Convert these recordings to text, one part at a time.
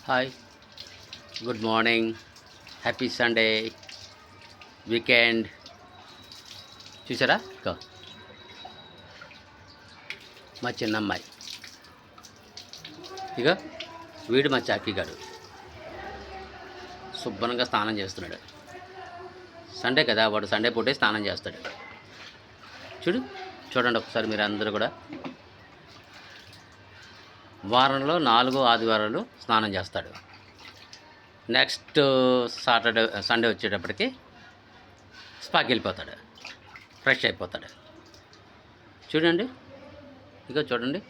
Hi, good morning, happy Sunday weekend. చూసారా మా చిన్నమ్మాయి, ఇక వీడు మా చాకీగాడు శుభ్రంగా స్నానం చేస్తున్నాడు. సండే కదా, వాడు సండే పూటే స్నానం చేస్తాడు. చూడండి ఒకసారి మీరు అందరూ కూడా. వారంలో 4 ఆదివారాలు స్నానం చేస్తాడు. నెక్స్ట్ సండే వచ్చేటప్పటికి స్పాకి వెళ్ళిపోతాడు, ఫ్రెష్ అయిపోతాడు. చూడండి, చూడండి,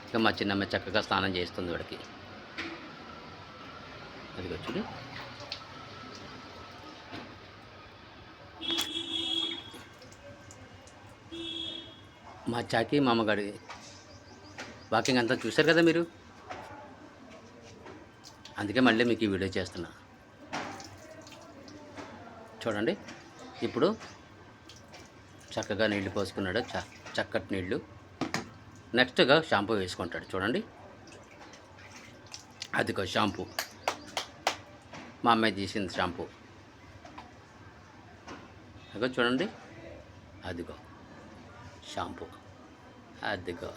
ఇక మా చిన్నమ్మ చక్కగా స్నానం చేస్తుంది వాడికి. అదిగో చూడు. మా చాకీ మామగాడి వాకింగ్ అంతా చూశారు కదా మీరు, అందుకే మళ్ళీ మీకు ఈ వీడియో చేస్తున్నా. చూడండి, ఇప్పుడు చక్కగా నీళ్లు పోసుకున్నాడు, చక్కటి నీళ్ళు. నెక్స్ట్గా షాంపూ వేసుకుంటాడు. చూడండి, అదిగో షాంపూ, మా అమ్మాయి తీసింది షాంపూ. అదిగో చూడండి, అదిగో షాంపూ, అదిగో.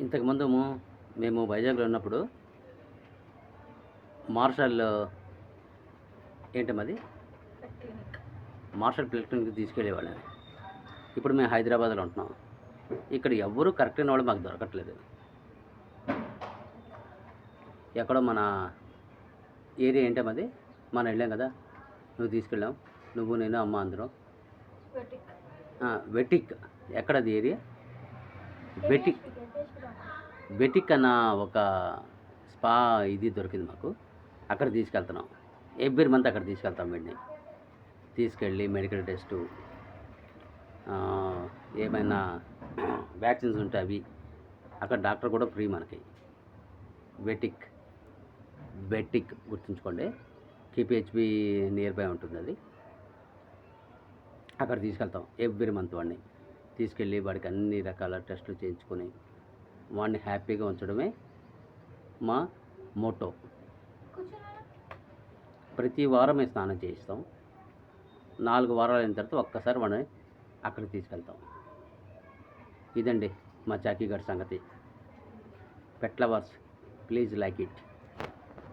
ఇంతకుముందు మేము వైజాగ్లో ఉన్నప్పుడు మార్షల్ ఏంటమ్మది మార్షల్ ప్లేట్ క్లినిక్కి తీసుకెళ్ళేవాళ్ళని. ఇప్పుడు మేము హైదరాబాద్లో ఉంటున్నాం. ఇక్కడ ఎవ్వరూ కరెక్ట్ అయిన వాళ్ళు మాకు దొరకట్లేదు. ఎక్కడో మన ఏరియా ఏంటమ్మది, మనం వెళ్ళాం కదా, నువ్వు తీసుకెళ్ళాం, నువ్వు నేను అమ్మ అందరం. వెటిక్, ఎక్కడది ఏరియా? బెటిక్ అన్న ఒక స్పా ఇది దొరికింది మాకు. అక్కడ తీసుకెళ్తున్నాం. ఎవ్రీ మంత్ అక్కడ తీసుకెళ్తాం. వీడిని తీసుకెళ్ళి మెడికల్ టెస్టు, ఏమైనా వ్యాక్సిన్స్ ఉంటే అవి, అక్కడ డాక్టర్ కూడా ఫ్రీ మనకి. బెటిక్ గుర్తుంచుకోండి, కేపీహెచ్బి నియర్ బై ఉంటుంది అది. అక్కడ తీసుకెళ్తాం ఎవ్రీ మంత్. వాడిని తీసుకెళ్ళి వాడికి అన్ని రకాల టెస్టులు చేయించుకొని వాడిని హ్యాపీగా ఉంచడమే మా మోటో. ప్రతి వారం స్నానం చేయిస్తాం. 4 వారాలు అయిన తర్వాత ఒక్కసారి వాడిని అక్కడికి తీసుకెళ్తాం. ఇదండి మా చాకీ గారి సంగతి. Pet lovers, please like it.